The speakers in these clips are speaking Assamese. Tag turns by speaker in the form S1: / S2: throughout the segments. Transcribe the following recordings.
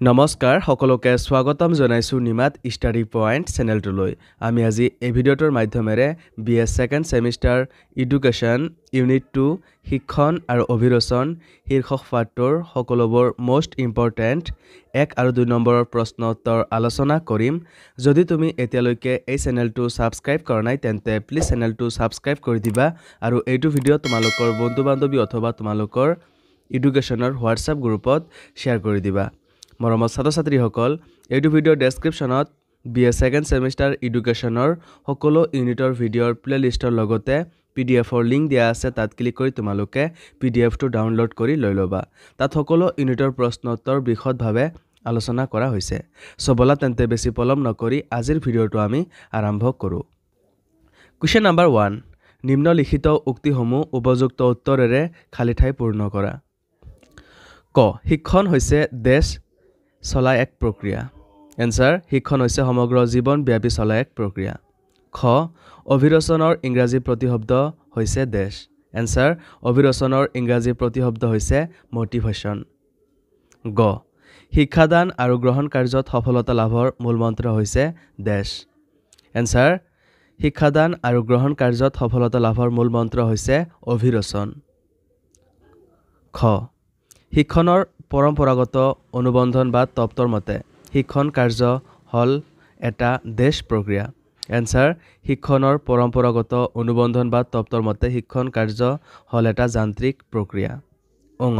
S1: নমস্কাৰ সকলোকে স্বাগতম জনাইছো নিমাত ষ্টাডি পইণ্ট চেনেলটোলৈ আমি আজি এই ভিডিঅ'টোৰ মাধ্যমেৰে BS second semester education unit 2 শিক্ষণ আৰু অভিৰচন শীৰ্ষক পাঠটোৰ সকলোবোৰ মোষ্ট ইম্পৰ্টেণ্ট 1 আৰু 2 নম্বৰৰ প্ৰশ্ন উত্তৰ আলোচনা কৰিম যদি তুমি এতিয়ালৈকে এই চেনেলটো সাবস্ক্ৰাইব কৰা নাই তেন্তে প্লিজ চেনেলটো সাবস্ক্ৰাইব কৰি দিবা আৰু এইটো ভিডিঅ' তোমালোকৰ বন্ধু বান্ধৱী অথবা তোমালোকৰ এডুকেশ্যনৰ হোৱাটছআপ গ্ৰুপত শ্বেয়াৰ কৰি দিবা মৰমৰ ছাত্ৰ-ছাত্ৰীসকল এইটো ভিডিঅ' ডেছক্ৰিপশ্যনত BS সেকেন্ড সেমিষ্টাৰ এডুকেশ্যনৰ সকলো ইউনিটৰ ভিডিঅ'ৰ প্লেলিষ্টৰ লগতে PDFৰ লিংক দিয়া আছে তাত ক্লিক কৰি তোমালোকে PDFটো ডাউনলোড কৰি লৈ ল'বা তাত সকলো ইউনিটৰ প্ৰশ্ন উত্তৰ বিশদভাৱে আলোচনা কৰা হৈছে সো বলা তেন্তে বেছি পলম নকৰি আজিৰ ভিডিঅ'টো আমি আৰম্ভ কৰোঁ কোৱেশ্চন নম্বৰ 1 নিম্নলিখিত উক্তিসমূহ উপযুক্ত উত্তৰেৰে খালী ঠাই পূৰ্ণ কৰা ক শিক্ষণ হৈছে দেশ চলা এক প্ৰক্ৰিয়া এনসাৰ শিক্ষণ হৈছে সমগ্ৰ জীৱন ব্যাপী চলা এক প্ৰক্ৰিয়া খ অভিৰচনৰ ইংৰাজী প্ৰতিশব্দ হৈছে দেশ এনসাৰ অভিৰচনৰ ইংৰাজী প্ৰতিশব্দ হৈছে মোটিভেশ্যন গ শিক্ষাদান আৰু গ্ৰহণ কাৰ্যত সফলতা লাভৰ মূলমন্ত্ৰ হৈছে দেশ এনসাৰ শিক্ষাদান আৰু গ্ৰহণ কাৰ্যত সফলতা লাভৰ মূলমন্ত্ৰ হৈছে অভিৰচন খ শিক্ষণৰ পৰম্পৰাগত অনুবন্ধন বা তত্ত্বৰ মতে শিক্ষণ কাৰ্য হল এটা দেশ প্ৰক্ৰিয়া এনসাৰ শিক্ষণৰ পৰম্পৰাগত অনুবন্ধন বা তত্ত্বৰ মতে শিক্ষণ কাৰ্য হল এটা যান্ত্ৰিক প্ৰক্ৰিয়া অং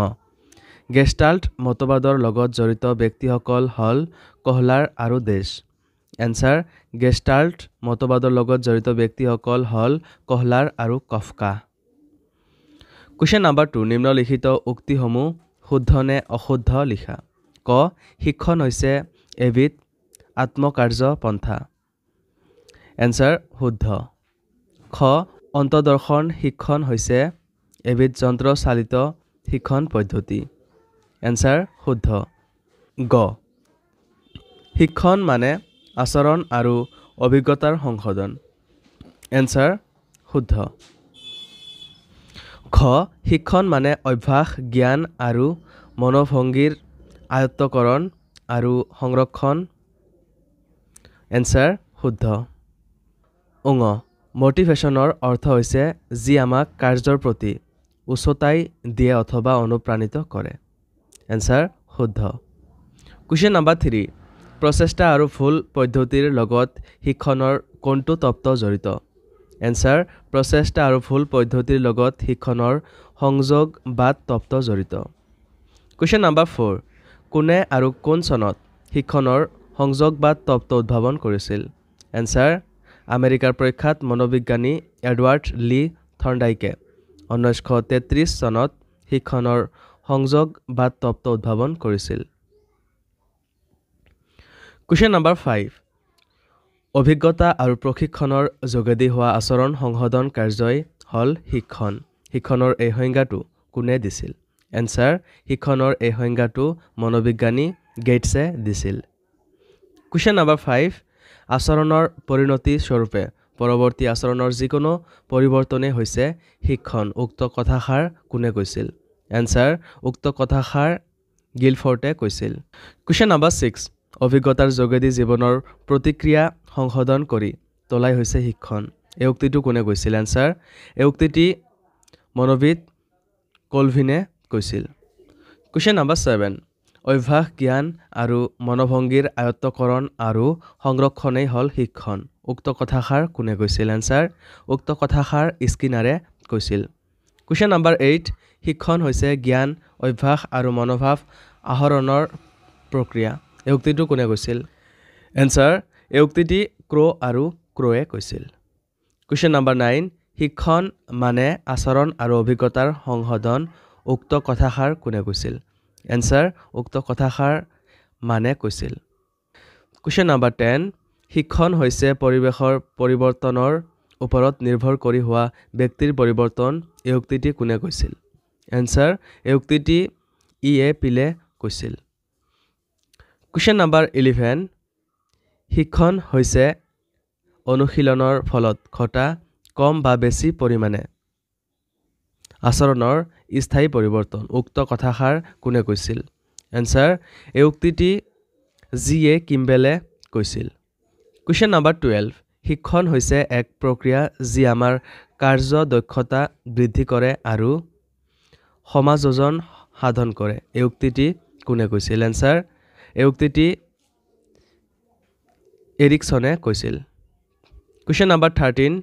S1: গেষ্টাল্ট মতবাদৰ লগত জড়িত ব্যক্তিসকল হল কহলাৰ আৰু দেশ এনসাৰ গেষ্টাল্ট মতবাদৰ লগত জড়িত ব্যক্তিসকল হল কহলাৰ আৰু কফকা কোৱেশ্চন নম্বৰ 2 নিম্নলিখিত উক্তিসমূহ শুদ্ধ নে অশুদ্ধ লিখা ক শিক্ষণ হৈছে এবিধ আত্মকাৰ্য পন্থা এনসাৰ শুদ্ধ খ অন্তদৰ্শন শিক্ষণ হৈছে এবিধ যন্ত্ৰচালিত শিক্ষণ পদ্ধতি এনসাৰ শুদ্ধ গ শিক্ষণ মানে আচৰণ আৰু অভিজ্ঞতাৰ সংশোধন এনসাৰ শুদ্ধ খ শিক্ষণ মানে অভ্যাস জ্ঞান আৰু মনোভংগীৰ আয়ত্তকৰণ আৰু সংৰক্ষণ এনসাৰ শুদ্ধ অং মোটিভেশ্যনৰ অৰ্থ হৈছে যি আমাক কাৰ্যৰ প্ৰতি উচ্চতাই দিয়ে অথবা অনুপ্ৰাণিত কৰে এনসাৰ শুদ্ধ কোৱেশ্চন নম্বৰ 3 প্ৰচেষ্টা আৰু ভুল পদ্ধতিৰ লগত শিক্ষণৰ কোনটো তত্ত্ব জড়িত এনসাৰ প্ৰচেষ্টা আৰু ভুল পদ্ধতিৰ লগত শিক্ষণৰ সংযোগবাদ তত্ত্ব জড়িত কোৱেশ্চন নম্বৰ 4 কোনে আৰু কোন চনত শিক্ষণৰ সংযোগবাদ তত্ত্ব উদ্ভাৱন কৰিছিল এনসাৰ আমেৰিকাৰ প্ৰখ্যাত মনোবিজ্ঞানী এডৱাৰ্ড লি থৰ্ণ্ডাইকে 1933 চনত শিক্ষণৰ সংযোগবাদ তত্ত্ব উদ্ভাৱন কৰিছিল কোৱেশ্চন নম্বৰ 5 অভিজ্ঞতা আৰু প্ৰশিক্ষণৰ যোগেদি হোৱা আচৰণ সংশোধন কাৰ্যই হল শিক্ষণ শিক্ষণৰ এই সংজ্ঞাটো কোনে দিছিল এনসাৰ শিক্ষণৰ এই সংজ্ঞাটো মনোবিজ্ঞানী গেটছে দিছিল কোৱেশ্চন নম্বৰ 5 আচৰণৰ পৰিণতি স্বৰূপে পৰৱৰ্তী আচৰণৰ যিকোনো পৰিৱৰ্তনে হৈছে শিক্ষণ উক্ত কথাষাৰ কোনে কৈছিল এনসাৰ উক্ত কথাষাৰ গিলফৰ্টে কৈছিল কোৱেশ্চন নম্বৰ 6 অভিজ্ঞতাৰ যোগেদি জীৱনৰ প্ৰতিক্ৰিয়া সংশোধন কৰি তোলাই হৈছে শিক্ষণ এই উক্তিটো কোনে কৈছিল এনসাৰ এই উক্তিটি মনোবিদ কলভিনে কৈছিল কোৱেশ্চন নম্বৰ 7 অভ্যাস জ্ঞান আৰু মনোভংগীৰ আয়ত্তকৰণ আৰু সংৰক্ষণেই হল শিক্ষণ উক্ত কথাষাৰ কোনে কৈছিল এনসাৰ উক্ত কথাষাৰ স্কিনাৰে কৈছিল কোৱেশ্চন নম্বৰ 8 শিক্ষণ হৈছে জ্ঞান অভ্যাস আৰু মনোভাৱ আহৰণৰ প্ৰক্ৰিয়া এই উক্তিটো কোনে কৈছিল এনসাৰ এই উক্তিটি ক্ৰ আৰু ক্ৰয়ে কৈছিল কোৱেশ্চন নম্বৰ 9 শিক্ষণ মানে আচৰণ আৰু অভিজ্ঞতাৰ সংশোধন উক্ত কথাষাৰ কোনে কৈছিল এনসাৰ উক্ত কথাষাৰ মানে কৈছিল কোৱেশ্চন নম্বৰ 10 শিক্ষণ হৈছে পৰিৱেশৰ পৰিৱৰ্তনৰ ওপৰত নিৰ্ভৰ কৰি হোৱা ব্যক্তিৰ পৰিৱৰ্তন এই উক্তিটি কোনে কৈছিল এনসাৰ এই উক্তিটি ই.এ. পিলে কৈছিল কোৱেশ্চন নম্বৰ 11 শিক্ষণ হৈছে অনুশীলনৰ ফলত ঘটা কম বা বেছি পৰিমাণে আচৰণৰ স্থায়ী পৰিৱৰ্তন উক্ত কথাষাৰ কোনে কৈছিল এনসাৰ এই উক্তিটি জি.এ. কিম্বেলে কৈছিল কুৱেশ্যন নম্বৰ 12 শিক্ষণ হৈছে এক প্ৰক্ৰিয়া যি আমাৰ কাৰ্য দক্ষতা বৃদ্ধি কৰে আৰু সমাযোজন সাধন কৰে এই উক্তিটি কোনে কৈছিল এনসাৰ এই উক্তিটি এৰিকসনে কৈছিল কুৱেশ্যন নম্বৰ 13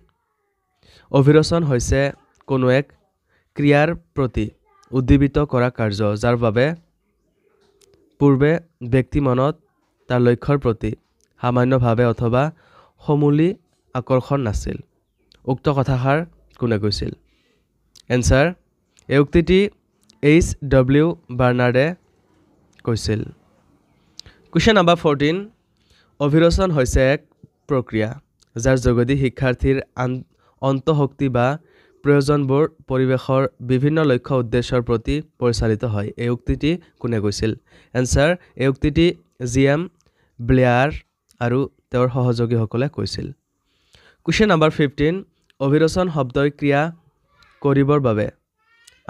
S1: অভিৰচন হৈছে কোনো এক ক্ৰিয়াৰ প্ৰতি উদ্দীপিত কৰা কাৰ্য যাৰ বাবে পূৰ্বে ব্যক্তি মনত তাৰ লক্ষ্যৰ প্ৰতি সামান্যভাৱে অথবা সমূলি আকৰ্ষণ নাছিল উক্ত কথাষাৰ কোনে কৈছিল এনসাৰ এই উক্তিটি H.W. বাৰ্নাৰ্ডে কৈছিল কুৱেশ্যন নম্বৰ 14 অভিৰচন হৈছে এক প্ৰক্ৰিয়া যাৰ যোগেদি শিক্ষাৰ্থীৰ অন্তঃশক্তি বা প্ৰয়োজনবোৰ পৰিৱেশৰ বিভিন্ন লক্ষ্য উদ্দেশ্যৰ প্ৰতি পৰিচালিত হয় এই উক্তিটি কোনে কৈছিল এনসাৰ এই উক্তিটি জি.এম. ব্লেয়াৰ আৰু তেওঁৰ সহযোগীসকলে কৈছিল কুৱেশ্যন নম্বৰ 15 অভিৰচন শব্দই ক্ৰিয়া কৰিবৰ বাবে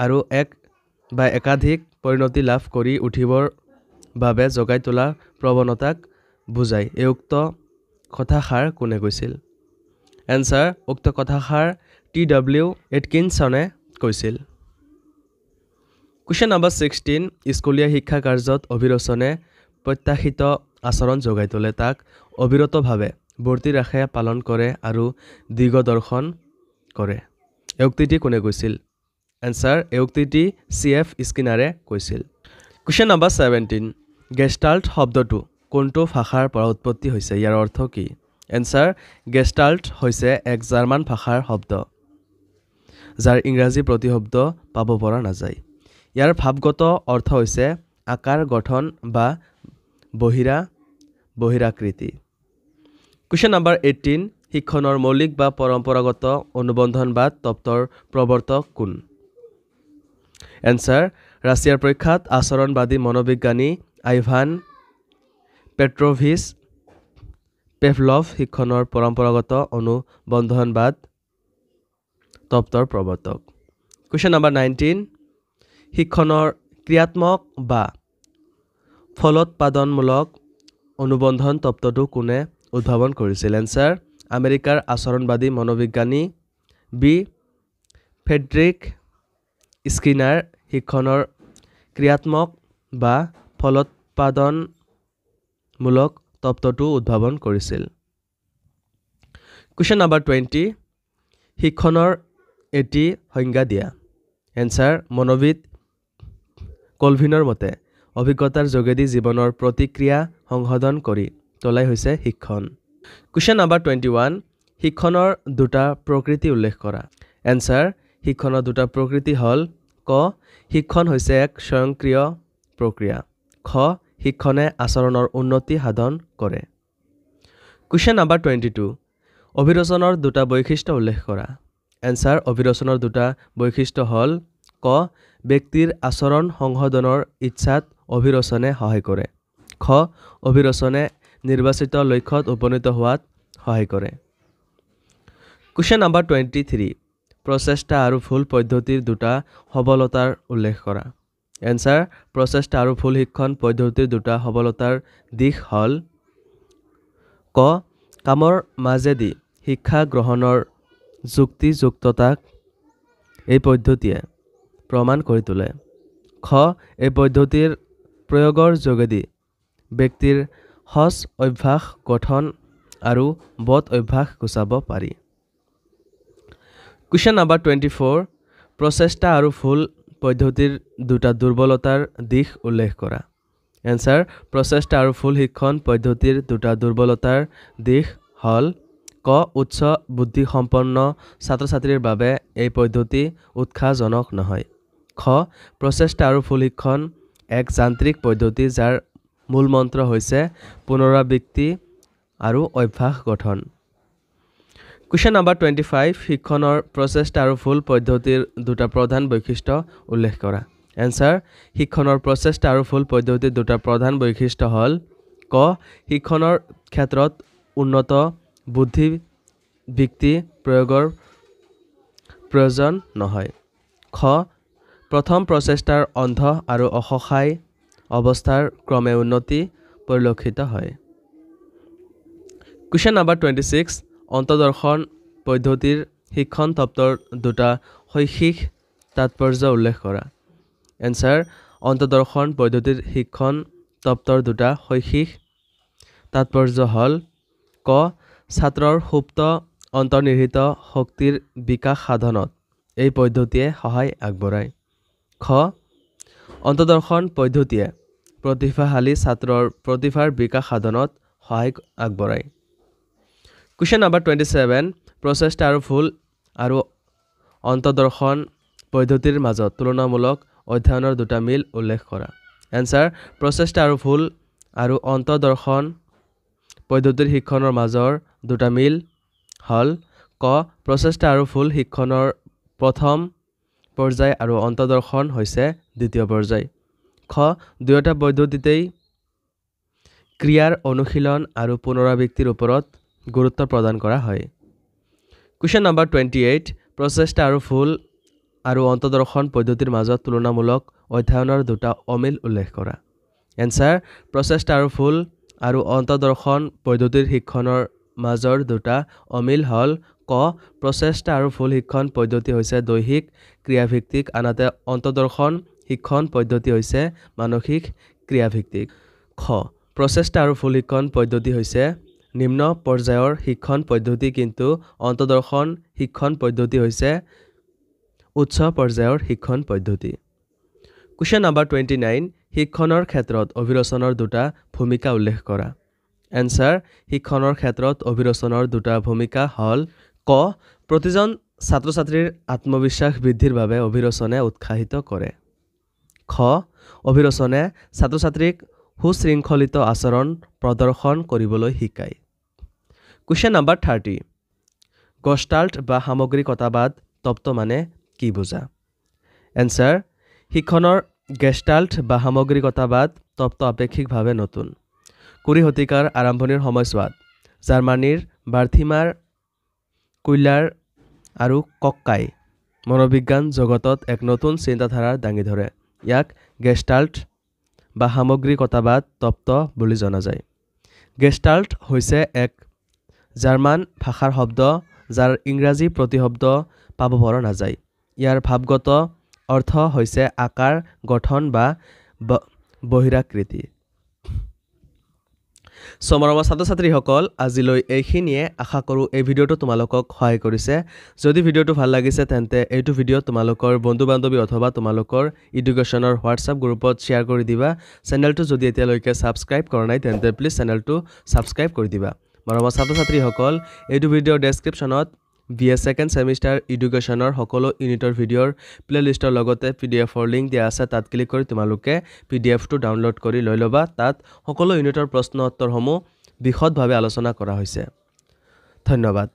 S1: আৰু এক বা একাধিক পৰিণতি লাভ কৰি উঠিবৰ বাবে জগাই তোলা প্ৰৱণতাক বুজায় এই উক্ত কথাষাৰ কোনে কৈছিল এনসাৰ উক্ত কথাষাৰ T.W. এটকিনছনে কৈছিল কুৱেশ্যন নম্বৰ 16 স্কুলীয়া শিক্ষা কাৰ্যত অভিৰচনে প্ৰত্যাশিত আচৰণ জগাই তোলে তাক অবিৰতভাৱে বৰ্তি ৰাখে পালন কৰে আৰু দিগদৰ্শন কৰে এই উক্তিটি কোনে কৈছিল এনসাৰ এই উক্তিটি C.F. স্কিনাৰে কৈছিল কুৱেশ্যন নম্বৰ 17 গেষ্টাল্ট শব্দটো কোনটো ভাষাৰ পৰা উৎপত্তি হৈছে ইয়াৰ অৰ্থ কি এনসাৰ গেষ্টাল্ট হৈছে এক জাৰ্মান ভাষাৰ শব্দ যাৰ ইংৰাজী প্ৰতিশব্দ পাব পৰা নাযায় ইয়াৰ ভাৱগত অৰ্থ হৈছে আকাৰ গঠন বা বহিৰাকৃতি কুৱেশ্যন নম্বৰ 18 শিক্ষণৰ মৌলিক বা পৰম্পৰাগত অনুবন্ধনবাদ তত্ত্বৰ প্ৰৱৰ্তক কোন এনসাৰ ৰাছিয়াৰ প্ৰখ্যাত আচৰণবাদী মনোবিজ্ঞানী আইভান পেট্ৰভিচ পেভলভ শিক্ষণৰ পৰম্পৰাগত অনুবন্ধনবাদ তত্ত্বৰ প্ৰৱৰ্তক কুৱেশ্যন নম্বৰ 19 শিক্ষণৰ ক্ৰিয়াত্মক বা ফলোৎপাদনমূলক অনুবন্ধন তত্ত্বটো কোনে উদ্ভাৱন কৰিছিল এনসাৰ আমেৰিকাৰ আচৰণবাদী মনোবিজ্ঞানী বি ফ্ৰেডৰিক স্কিনাৰ শিক্ষণৰ ক্ৰিয়াত্মক বা ফলোৎপাদনমূলক তত্ত্বটো উদ্ভাৱন কৰিছিল কুৱেশ্যন নম্বৰ 20 শিক্ষণৰ এটি সংজ্ঞা দিয়া এনসাৰ মনোবিদ কলভিনৰ মতে অভিজ্ঞতাৰ যোগেদি জীৱনৰ প্ৰতিক্ৰিয়া সংশোধন কৰি তোলাই হৈছে শিক্ষণ কুৱেশ্যন নম্বৰ 21 শিক্ষণৰ দুটা প্ৰকৃতি উল্লেখ কৰা এনসাৰ শিক্ষণৰ দুটা প্ৰকৃতি হ'ল ক শিক্ষণ হৈছে এক স্বয়ংক্ৰিয় প্ৰক্ৰিয়া খ শিক্ষণে আচৰণৰ উন্নতি সাধন কৰে কুৱেশ্যন নম্বৰ 22 অভিৰচনৰ দুটা বৈশিষ্ট্য উল্লেখ কৰা এনসাৰ অভিৰচনৰ দুটা বৈশিষ্ট্য হ'ল ক ব্যক্তিৰ আচৰণ সংশোধনৰ ইচ্ছাত অভিৰচনে সহায় কৰে খ অভিৰচনে নিৰ্বাচিত লক্ষ্যত উপনীত হোৱাত সহায় কৰে কুৱেশ্যন নম্বৰ 23 প্ৰচেষ্টা আৰু ভুল পদ্ধতিৰ দুটা সবলতাৰ উল্লেখ কৰা এনসাৰ প্ৰচেষ্টা আৰু ভুল শিক্ষণ পদ্ধতিৰ দুটা সবলতাৰ দিশ হ'ল ক কামৰ মাজেদি শিক্ষা গ্ৰহণৰ যুক্তিযুক্ততাক এই পদ্ধতিয়ে প্ৰমাণ কৰি তোলে খ এই পদ্ধতিৰ প্ৰয়োগৰ যোগেদি ব্যক্তিৰ সজ অভ্যাস গঠন আৰু বদ অভ্যাস গুচাব পাৰি কুৱেশ্যন নম্বৰ 24 প্ৰচেষ্টা আৰু ভুল পদ্ধতিৰ দুটা দুৰ্বলতাৰ দিশ উল্লেখ কৰা এনসাৰ প্ৰচেষ্টা আৰু ভুল শিক্ষণ পদ্ধতিৰ দুটা দুৰ্বলতাৰ দিশ হ'ল ক উচ্চ বুদ্ধিসম্পন্ন ছাত্ৰ ছাত্ৰীৰ বাবে এই পদ্ধতি উৎসাহজনক নহয় খ প্ৰচেষ্টা আৰু ভুল শিক্ষণ এক যান্ত্ৰিক পদ্ধতি যাৰ মূল মন্ত্ৰ হৈছে পুনৰাবৃত্তি আৰু অভ্যাস গঠন কুৱেশ্যন নম্বৰ 25 শিক্ষণৰ প্ৰচেষ্টা আৰু ভুল পদ্ধতিৰ দুটা প্ৰধান বৈশিষ্ট্য উল্লেখ কৰা এনসাৰ শিক্ষণৰ প্ৰচেষ্টা আৰু ভুল পদ্ধতিৰ দুটা প্ৰধান বৈশিষ্ট্য হ'ল ক শিক্ষণৰ ক্ষেত্ৰত উন্নত বুদ্ধিবৃত্তি প্ৰয়োগৰ প্ৰয়োজন নহয় খ প্ৰথম প্ৰচেষ্টাৰ অন্ধ আৰু অসহায় অৱস্থাৰ ক্ৰমে উন্নতি পৰিলক্ষিত হয় Question number 26 অন্তদৰ্শন পদ্ধতিৰ শিক্ষণ তত্ত্বৰ দুটা শৈক্ষিক তাৎপৰ্য উল্লেখ কৰা Answer অন্তদৰ্শন পদ্ধতিৰ শিক্ষণ তত্ত্বৰ দুটা শৈক্ষিক তাৎপৰ্য হল ক ছাত্ৰৰ সুপ্ত অন্তৰ্নিহিত শক্তিৰ বিকাশ সাধনত এই পদ্ধতিয়ে সহায় আগবঢ়ায় খ অন্তদৰ্শন পদ্ধতিয়ে প্ৰতিভাশালী ছাত্ৰৰ প্ৰতিভাৰ বিকাশ সাধনত সহায় আগবঢ়ায় Question number 27 প্ৰচেষ্টা আৰু ভুল আৰু অন্তদৰ্শন পদ্ধতিৰ মাজত তুলনামূলক অধ্যয়নৰ দুটা মিল উল্লেখ কৰা Answer প্ৰচেষ্টা আৰু ভুল আৰু অন্তদৰ্শন পদ্ধতিৰ শিক্ষণৰ মাজৰ দুটা মিল হল ক প্ৰচেষ্টা আৰু ভুল শিক্ষণৰ প্ৰথম পৰ্যায় আৰু অন্তদৰ্শন হৈছে দ্বিতীয় পৰ্যায় খ দুয়োটা পদ্ধতিতেই ক্ৰিয়াৰ অনুশীলন আৰু পুনৰাবৃত্তিৰ ওপৰত গুৰুত্ব প্ৰদান কৰা হয় Question number 28 প্ৰচেষ্টা আৰু ভুল আৰু অন্তদৰ্শন পদ্ধতিৰ মাজত তুলনামূলক অধ্যয়নৰ দুটা অমিল উল্লেখ কৰা Answer প্ৰচেষ্টা আৰু ভুল আৰু অন্তদৰ্শন পদ্ধতিৰ শিক্ষণৰ মাজৰ দুটা অমিল হল ক প্ৰচেষ্টা আৰু ভুল শিক্ষণ পদ্ধতি হৈছে দৈহিক ক্ৰিয়াভিত্তিক আনহাতে অন্তদৰ্শন শিক্ষণ পদ্ধতি হৈছে মানসিক ক্ৰিয়াভিত্তিক খ প্ৰচেষ্টা আৰু ভুল শিক্ষণ পদ্ধতি হৈছে নিম্ন পৰ্যায়ৰ শিক্ষণ পদ্ধতি কিন্তু অন্তদৰ্শন শিক্ষণ পদ্ধতি হৈছে উচ্চ পৰ্যায়ৰ শিক্ষণ পদ্ধতি Question number 29 শিক্ষণৰ ক্ষেত্ৰত অভিৰচনৰ দুটা ভূমিকা উল্লেখ কৰা Answer শিক্ষণৰ ক্ষেত্ৰত অভিৰচনৰ দুটা ভূমিকা হল ক প্ৰতিজন ছাত্ৰ-ছাত্ৰীৰ আত্মবিশ্বাস বৃদ্ধিৰ বাবে অভিৰচনে উৎসাহিত কৰে খ অভিৰচনে ছাত্ৰ-ছাত্ৰীক সুশৃংখলিত আচৰণ প্ৰদৰ্শন কৰিবলৈ শিকায় Question number 30 গষ্টাল্ট বা সামগ্ৰিকতাবাদ তত্ত্ব মানে কি বুজা Answer শিক্ষণৰ গেষ্টাল্ট বা সামগ্ৰিকতাবাদ তত্ত্ব আপেক্ষিকভাৱে নতুন 20 শতিকাৰ আৰম্ভণিৰ সময়ছোৱাত জাৰ্মানীৰ বাৰ্থিমাৰ কুইলাৰ আৰু কক্কাই মনোবিজ্ঞান জগতত এক নতুন চিন্তাধাৰা দাঙি ধৰে ইয়াক গেষ্টাল্ট বা সামগ্ৰিকতাবাদ তত্ত্ব বুলি জনা যায় গেষ্টাল্ট হৈছে এক জাৰ্মান ভাষাৰ শব্দ যাৰ ইংৰাজী প্ৰতিশব্দ পাব পৰা নাযায় ইয়াৰ ভাৱগত অৰ্থ হৈছে আকাৰ গঠন বা বহিৰাকৃতি মৰমৰ ছাত্ৰ-ছাত্ৰীসকল আজিলৈ এইখিনিয়ে আশা কৰোঁ এই ভিডিঅ'টো তোমালোকক সহায় কৰিছে যদি ভিডিঅ'টো ভাল লাগিছে তেন্তে এইটো ভিডিঅ' তোমালোকৰ বন্ধু-বান্ধৱী অথবা তোমালোকৰ এডুকেশ্যনৰ হোৱাটছআপ গ্ৰুপত শ্বেয়াৰ কৰি দিবা চেনেলটো যদি এতিয়ালৈকে সাবস্ক্ৰাইব কৰা নাই তেন্তে প্লিজ চেনেলটো সাবস্ক্ৰাইব কৰি দিবা মৰমৰ ছাত্ৰ-ছাত্ৰীসকল এইটো ভিডিঅ'ৰ ডেছক্ৰিপশ্যনত BS সেকেন্ড সেমিষ্টাৰ এডুকেশ্যনৰ সকলো ইউনিটৰ ভিডিঅ'ৰ প্লেলিষ্টৰ লগতে PDFৰ লিংক দিয়া আছে তাত ক্লিক কৰি তোমালোকে PDFটো ডাউনলোড কৰি লৈ ল'বা তাত সকলো ইউনিটৰ প্ৰশ্ন উত্তৰসমূহ বিশদভাৱে আলোচনা কৰা হৈছে ধন্যবাদ